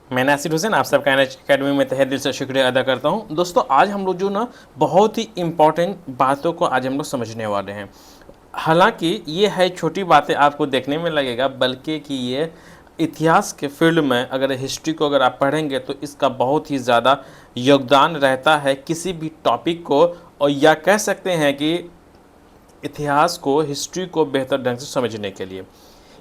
मैं नासिर हुसैन आप सबका एनएच अकेडमी में तहे दिल से शुक्रिया अदा करता हूं। दोस्तों आज हम लोग जो ना बहुत ही इम्पोर्टेंट बातों को आज हम लोग समझने वाले हैं। हालांकि ये है छोटी बातें आपको देखने में लगेगा, बल्कि कि ये इतिहास के फील्ड में अगर हिस्ट्री को अगर आप पढ़ेंगे तो इसका बहुत ही ज़्यादा योगदान रहता है किसी भी टॉपिक को, और या कह सकते हैं कि इतिहास को, हिस्ट्री को बेहतर ढंग से समझने के लिए।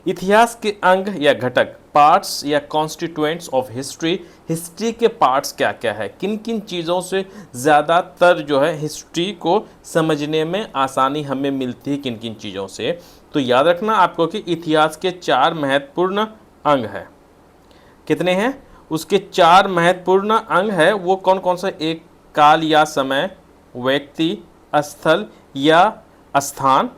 इतिहास के अंग या घटक, पार्ट्स या कॉन्स्टिट्यूएंट्स ऑफ हिस्ट्री, हिस्ट्री के पार्ट्स क्या क्या है, किन किन चीज़ों से ज़्यादातर जो है हिस्ट्री को समझने में आसानी हमें मिलती है, किन किन चीज़ों से। तो याद रखना आपको कि इतिहास के 4 महत्वपूर्ण अंग हैं। कितने हैं? उसके 4 महत्वपूर्ण अंग है। वो कौन कौन सा? एक, काल या समय, व्यक्ति, स्थल या स्थान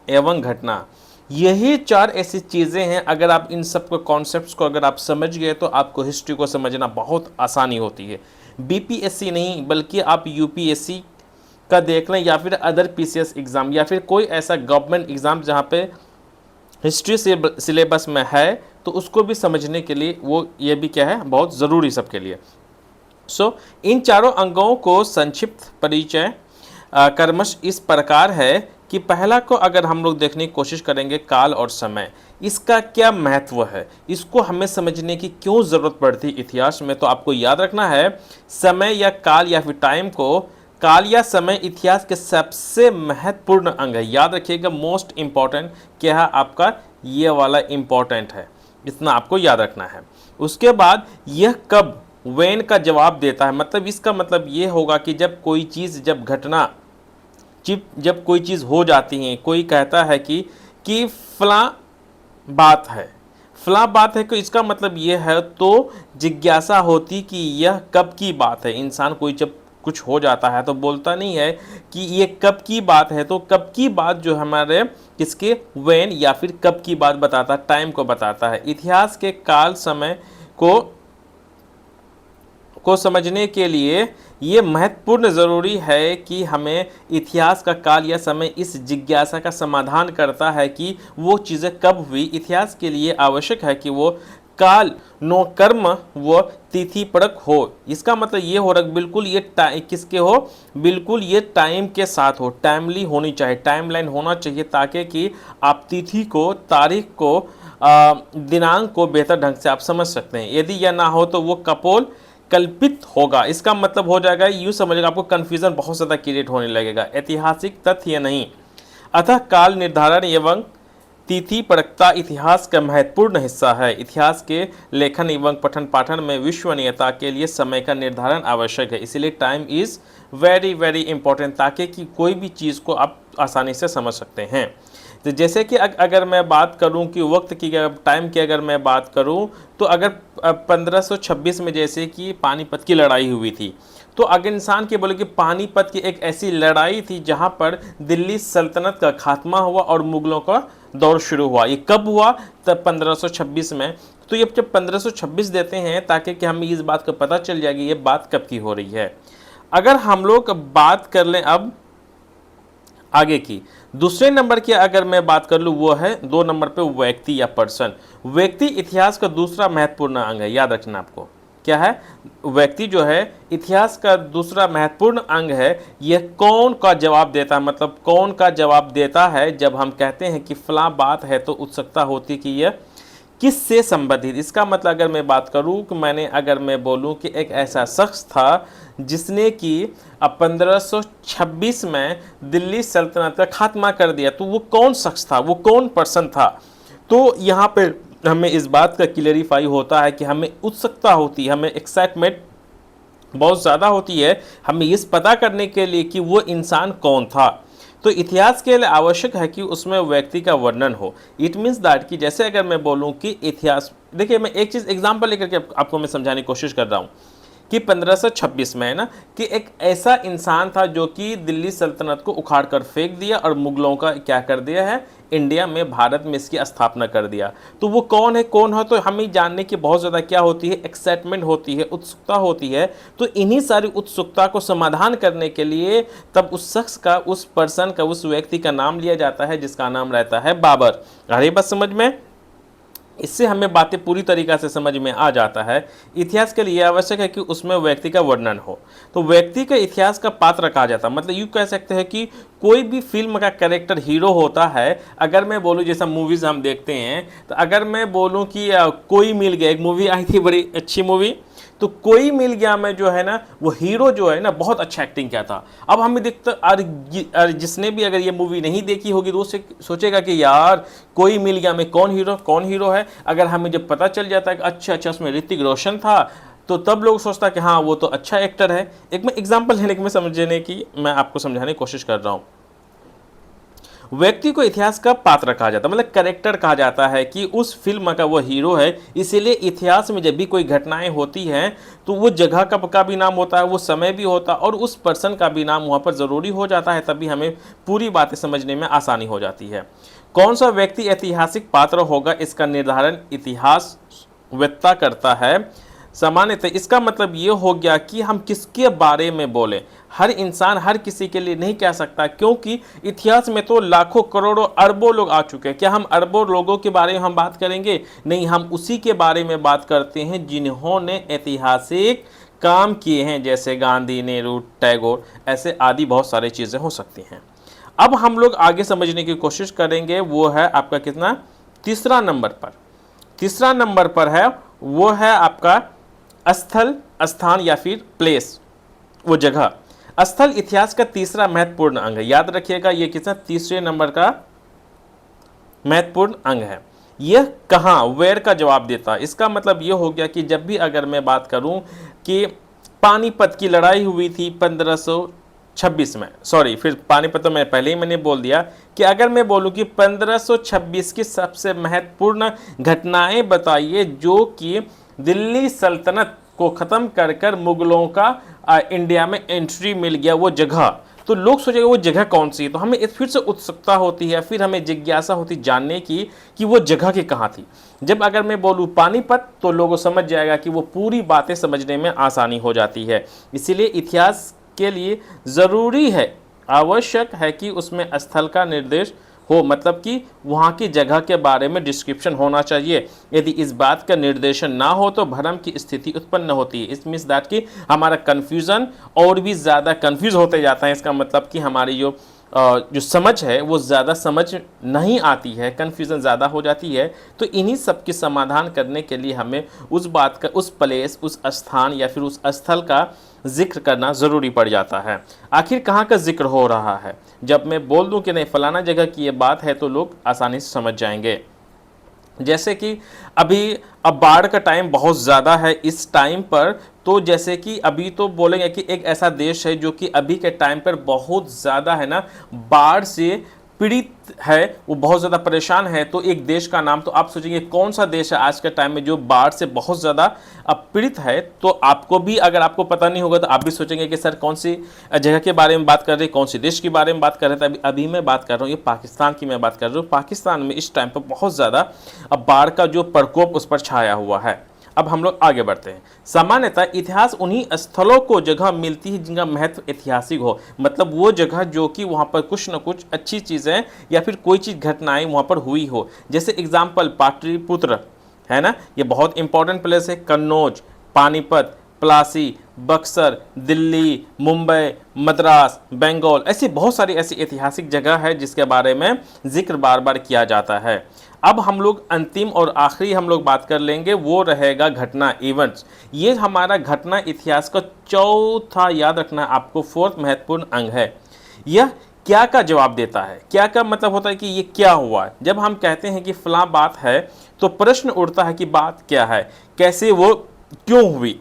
एवं घटना। यही 4 ऐसी चीज़ें हैं, अगर आप इन सब को कॉन्सेप्ट्स को अगर आप समझ गए तो आपको हिस्ट्री को समझना बहुत आसानी होती है। बीपीएससी नहीं बल्कि आप यूपीएससी का देख लें, या फिर अदर पीसीएस एग्ज़ाम, या फिर कोई ऐसा गवर्नमेंट एग्ज़ाम जहाँ पे हिस्ट्री से सिलेबस में है, तो उसको भी समझने के लिए वो ये भी क्या है, बहुत ज़रूरी सबके लिए। इन चारों अंगों को संक्षिप्त परिचय क्रमश इस प्रकार है कि पहला को अगर हम लोग देखने की कोशिश करेंगे, काल और समय, इसका क्या महत्व है, इसको हमें समझने की क्यों ज़रूरत पड़ती है इतिहास में। तो आपको याद रखना है, समय या काल या फिर टाइम को, काल या समय इतिहास के सबसे महत्वपूर्ण अंग है। याद रखिएगा, मोस्ट इम्पॉर्टेंट क्या है आपका, ये वाला इम्पॉर्टेंट है, इतना आपको याद रखना है। उसके बाद यह कब, वेन का जवाब देता है। मतलब इसका मतलब ये होगा कि जब कोई चीज़, जब घटना, जब कोई चीज़ हो जाती है, कोई कहता है कि फलां बात है, फलां बात है, कि इसका मतलब ये है, तो जिज्ञासा होती कि यह कब की बात है। इंसान कोई जब कुछ हो जाता है तो बोलता नहीं है कि ये कब की बात है, तो कब की बात जो हमारे किसके, वेन या फिर कब की बात बताता है, टाइम को बताता है। इतिहास के काल समय को समझने के लिए ये महत्वपूर्ण ज़रूरी है कि हमें इतिहास का काल या समय इस जिज्ञासा का समाधान करता है कि वो चीज़ें कब हुई। इतिहास के लिए आवश्यक है कि वो काल नो कर्म व तिथि परक हो। इसका मतलब ये हो रहा बिल्कुल ये किसके हो, बिल्कुल ये टाइम के साथ हो, टाइमली होनी चाहिए, टाइमलाइन होना चाहिए, ताकि कि आप तिथि को, तारीख को, दिनांक को बेहतर ढंग से आप समझ सकते हैं। यदि यह ना हो तो वो कपोल कल्पित होगा। इसका मतलब हो जाएगा, यूँ समझेगा, आपको कन्फ्यूज़न बहुत ज़्यादा क्रिएट होने लगेगा। ऐतिहासिक तथ्य नहीं, अतः काल निर्धारण एवं तिथि परकता इतिहास का महत्वपूर्ण हिस्सा है। इतिहास के लेखन एवं पठन पाठन में विश्वसनीयता के लिए समय का निर्धारण आवश्यक है। इसलिए time is very very important, ताकि कि कोई भी चीज़ को आप आसानी से समझ सकते हैं। तो जैसे कि अगर मैं बात करूं कि वक्त की, टाइम की अगर मैं बात करूं, तो अगर 1526 में जैसे कि पानीपत की लड़ाई हुई थी, तो अगर इंसान के बोले कि पानीपत की एक ऐसी लड़ाई थी जहां पर दिल्ली सल्तनत का खात्मा हुआ और मुगलों का दौर शुरू हुआ। ये कब हुआ? तब 1526 में। तो ये जब 1526 देते हैं ताकि कि हमें इस बात का पता चल जाएगी ये बात कब की हो रही है। अगर हम लोग बात कर लें अब आगे की, दूसरे नंबर की अगर मैं बात कर लूँ, वो है 2 नंबर पे व्यक्ति या पर्सन। व्यक्ति इतिहास का दूसरा महत्वपूर्ण अंग है। याद रखना आपको, क्या है? व्यक्ति जो है इतिहास का दूसरा महत्वपूर्ण अंग है। यह कौन का जवाब देता है, मतलब कौन का जवाब देता है जब हम कहते हैं कि फलां बात है, तो उत्सुकता होती कि यह किससे संबंधित। इसका मतलब अगर मैं बात करूं कि अगर मैं बोलूं कि एक ऐसा शख्स था जिसने कि 1526 में दिल्ली सल्तनत का खात्मा कर दिया, तो वो कौन शख्स था, वो कौन पर्सन था। तो यहाँ पे हमें इस बात का क्लियरिफाई होता है कि हमें उत्सुकता होती है, हमें एक्साइटमेंट बहुत ज़्यादा होती है, हमें इस पता करने के लिए कि वो इंसान कौन था। तो इतिहास के लिए आवश्यक है कि उसमें व्यक्ति का वर्णन हो। इट मीन्स दैट कि जैसे अगर मैं बोलूं कि इतिहास, देखिए मैं एक चीज़ एग्जांपल लेकर के आपको मैं समझाने की कोशिश कर रहा हूं कि 1526 में है ना, कि एक ऐसा इंसान था जो कि दिल्ली सल्तनत को उखाड़ कर फेंक दिया और मुगलों का क्या कर दिया है, इंडिया में, भारत में इसकी स्थापना कर दिया। तो वो कौन है, कौन है, तो हमें जानने की बहुत ज़्यादा क्या होती है, एक्साइटमेंट होती है, उत्सुकता होती है। तो इन्हीं सारी उत्सुकता को समाधान करने के लिए तब उस शख्स का, उस पर्सन का, उस व्यक्ति का नाम लिया जाता है जिसका नाम रहता है बाबर। आ रही बात समझ में? इससे हमें बातें पूरी तरीक़ा से समझ में आ जाता है। इतिहास के लिए आवश्यक है कि उसमें व्यक्ति का वर्णन हो। तो व्यक्ति का इतिहास का पात्र कहा जाता है, मतलब यूँ कह सकते हैं कि कोई भी फिल्म का कैरेक्टर हीरो होता है। अगर मैं बोलूँ जैसा मूवीज़ हम देखते हैं, तो अगर मैं बोलूँ कि कोई मिल गया, एक मूवी आई थी बड़ी अच्छी मूवी, तो कोई मिल गया में जो है ना, वो हीरो जो है ना बहुत अच्छा एक्टिंग किया था। अब हमें दिखता, और जिसने भी अगर ये मूवी नहीं देखी होगी तो उसे सोचेगा कि यार कोई मिल गया में कौन हीरो है। अगर हमें जब पता चल जाता है कि अच्छा उसमें ऋतिक रोशन था, तो तब लोग सोचता कि हाँ वो तो अच्छा एक्टर है। एक मैं एग्जाम्पल लेने की, समझने की मैं आपको समझाने की कोशिश कर रहा हूँ। व्यक्ति को इतिहास का पात्र कहा जाता है, मतलब कैरेक्टर कहा जाता है कि उस फिल्म का वो हीरो है। इसीलिए इतिहास में जब भी कोई घटनाएं होती हैं तो वो जगह का भी नाम होता है, वो समय भी होता है, और उस पर्सन का भी नाम वहाँ पर ज़रूरी हो जाता है। तभी हमें पूरी बातें समझने में आसानी हो जाती है। कौन सा व्यक्ति ऐतिहासिक पात्र होगा, इसका निर्धारण इतिहास वेत्ता करता है। सामान्यतः इसका मतलब ये हो गया कि हम किसके बारे में बोलें। हर इंसान हर किसी के लिए नहीं कह सकता, क्योंकि इतिहास में तो लाखों करोड़ों अरबों लोग आ चुके हैं। क्या हम अरबों लोगों के बारे में हम बात करेंगे? नहीं, हम उसी के बारे में बात करते हैं जिन्होंने ऐतिहासिक काम किए हैं, जैसे गांधी, नेहरू, टैगोर, ऐसे आदि बहुत सारी चीज़ें हो सकती हैं। अब हम लोग आगे समझने की कोशिश करेंगे, वो है आपका कितना, तीसरा नंबर पर है, वो है आपका स्थल, स्थान या फिर प्लेस, वो जगह। स्थल इतिहास का तीसरा महत्वपूर्ण अंग है। याद रखिएगा, ये कितना, तीसरे नंबर का महत्वपूर्ण अंग है। यह कहाँ, वेयर का जवाब देता है। इसका मतलब यह हो गया कि जब भी अगर मैं बात करूं कि पानीपत की लड़ाई हुई थी 1526 में, सॉरी फिर पानीपत तो मैं पहले ही मैंने बोल दिया, कि अगर मैं बोलूं कि 1526 की सबसे महत्वपूर्ण घटनाएं बताइए जो कि दिल्ली सल्तनत को ख़त्म कर कर मुगलों का इंडिया में एंट्री मिल गया, वो जगह, तो लोग सोचेंगे वो जगह कौन सी है। तो हमें फिर से उत्सुकता होती है, फिर हमें जिज्ञासा होती जानने की कि वो जगह की कहाँ थी। जब अगर मैं बोलूँ पानीपत, तो लोगों समझ जाएगा कि वो पूरी बातें समझने में आसानी हो जाती है। इसीलिए इतिहास के लिए ज़रूरी है, आवश्यक है कि उसमें स्थल का निर्देश हो, मतलब कि वहाँ की जगह के बारे में डिस्क्रिप्शन होना चाहिए। यदि इस बात का निर्देशन ना हो तो भ्रम की स्थिति उत्पन्न होती है। इस मीन्स दैट कि हमारा कन्फ्यूज़न और भी ज़्यादा कन्फ्यूज़ होते जाता है। इसका मतलब कि हमारी जो समझ है वो ज़्यादा समझ नहीं आती है, कन्फ्यूज़न ज़्यादा हो जाती है। तो इन्हीं सब की समाधान करने के लिए हमें उस बात का, उस प्लेस, उस स्थान या फिर उस स्थल का जिक्र करना ज़रूरी पड़ जाता है। आखिर कहाँ का जिक्र हो रहा है, जब मैं बोल दूं कि नहीं फलाना जगह की ये बात है, तो लोग आसानी से समझ जाएंगे। जैसे कि अभी अब बाढ़ का टाइम बहुत ज़्यादा है इस टाइम पर, तो जैसे कि अभी तो बोलेंगे कि एक ऐसा देश है जो कि अभी के टाइम पर बहुत ज़्यादा है ना बाढ़ से पीड़ित है, वो बहुत ज़्यादा परेशान है। तो एक देश का नाम, तो आप सोचेंगे कौन सा देश है आज के टाइम में जो बाढ़ से बहुत ज़्यादा पीड़ित है। तो आपको भी, अगर आपको पता नहीं होगा तो आप भी सोचेंगे कि सर कौन सी जगह के बारे में बात कर रहे हैं, कौन सी देश के बारे में बात कर रहे थे। अभी मैं बात कर रहा हूँ, ये पाकिस्तान की मैं बात कर रहा हूँ। पाकिस्तान में इस टाइम पर बहुत ज़्यादा बाढ़ का जो प्रकोप उस पर छाया हुआ है। अब हम लोग आगे बढ़ते हैं। सामान्यतः इतिहास उन्हीं स्थलों को जगह मिलती है जिनका महत्व ऐतिहासिक हो, मतलब वो जगह जो कि वहाँ पर कुछ न कुछ अच्छी चीज़ें या फिर कोई चीज़ घटनाएं वहाँ पर हुई हो। जैसे एग्जाम्पल पाटलिपुत्र है ना, ये बहुत इंपॉर्टेंट प्लेस है। कन्नौज, पानीपत, प्लासी, बक्सर, दिल्ली, मुंबई, मद्रास, बंगाल, ऐसी बहुत सारी ऐसी ऐतिहासिक जगह है जिसके बारे में जिक्र बार बार किया जाता है। अब हम लोग अंतिम और आखिरी हम लोग बात कर लेंगे, वो रहेगा घटना, इवेंट्स। ये हमारा घटना इतिहास का चौथा, याद रखना आपको, फोर्थ महत्वपूर्ण अंग है। यह क्या का जवाब देता है। क्या का मतलब होता है कि ये क्या हुआ। जब हम कहते हैं कि फलां बात है, तो प्रश्न उठता है कि बात क्या है, कैसे वो क्यों हुई,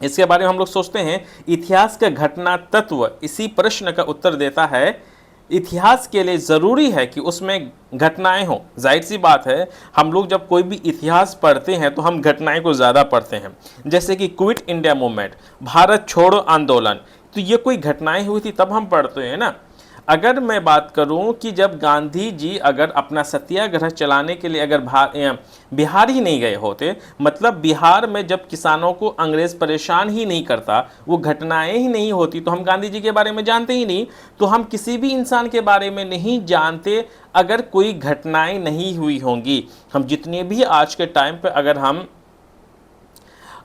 इसके बारे में हम लोग सोचते हैं। इतिहास का घटना तत्व इसी प्रश्न का उत्तर देता है। इतिहास के लिए ज़रूरी है कि उसमें घटनाएं हों। जाहिर सी बात है, हम लोग जब कोई भी इतिहास पढ़ते हैं तो हम घटनाएं को ज़्यादा पढ़ते हैं। जैसे कि क्विट इंडिया मूवमेंट, भारत छोड़ो आंदोलन, तो ये कोई घटनाएं हुई थी तब हम पढ़ते हैं ना। अगर मैं बात करूं कि जब गांधी जी अगर अपना सत्याग्रह चलाने के लिए अगर बिहार ही नहीं गए होते, मतलब बिहार में जब किसानों को अंग्रेज परेशान ही नहीं करता, वो घटनाएं ही नहीं होती, तो हम गांधी जी के बारे में जानते ही नहीं। तो हम किसी भी इंसान के बारे में नहीं जानते अगर कोई घटनाएं नहीं हुई होंगी। हम जितने भी आज के टाइम पे अगर हम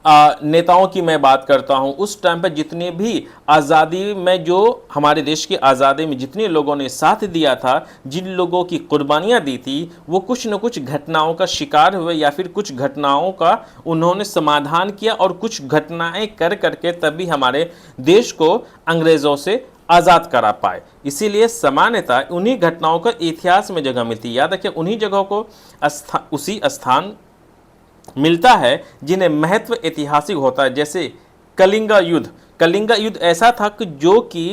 नेताओं की मैं बात करता हूं, उस टाइम पर जितने भी आज़ादी में, जो हमारे देश की आज़ादी में जितने लोगों ने साथ दिया था, जिन लोगों की कुर्बानियां दी थी, वो कुछ न कुछ घटनाओं का शिकार हुए या फिर कुछ घटनाओं का उन्होंने समाधान किया, और कुछ घटनाएं कर करके तभी हमारे देश को अंग्रेज़ों से आज़ाद करा पाए। इसीलिए सामान्यतः उन्हीं घटनाओं का इतिहास में जगह मिलती है। याद रखिए, उन्हीं जगहों को उसी स्थान मिलता है जिन्हें महत्व ऐतिहासिक होता है। जैसे कलिंगा युद्ध, कलिंगा युद्ध ऐसा था कि जो कि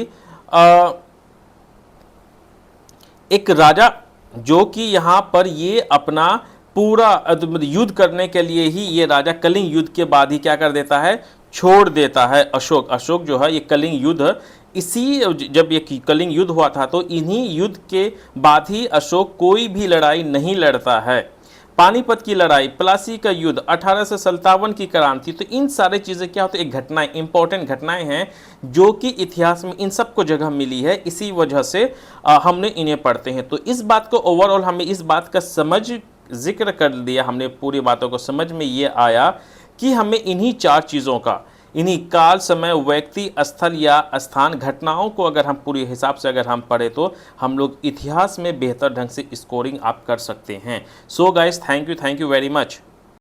एक राजा जो कि यहाँ पर ये अपना पूरा युद्ध करने के लिए ही ये राजा कलिंग युद्ध के बाद ही क्या कर देता है, छोड़ देता है। अशोक जो है, ये कलिंग युद्ध, इसी जब ये कलिंग युद्ध हुआ था तो इन्हीं युद्ध के बाद ही अशोक कोई भी लड़ाई नहीं लड़ता है। पानीपत की लड़ाई, प्लासी का युद्ध, 1857 की क्रांति, तो इन सारी चीज़ें क्या होती है, एक घटनाएं, इंपॉर्टेंट घटनाएं हैं जो कि इतिहास में इन सबको जगह मिली है। इसी वजह से हमने इन्हें पढ़ते हैं। तो इस बात को ओवरऑल हमें इस बात का जिक्र कर दिया, हमने पूरी बातों को समझ में ये आया कि हमें इन्हीं 4 चीज़ों का, इन्हीं काल, समय, व्यक्ति, स्थल या स्थान, घटनाओं को अगर हम पूरे हिसाब से अगर हम पढ़े तो हम लोग इतिहास में बेहतर ढंग से स्कोरिंग आप कर सकते हैं। So guys, thank you very much.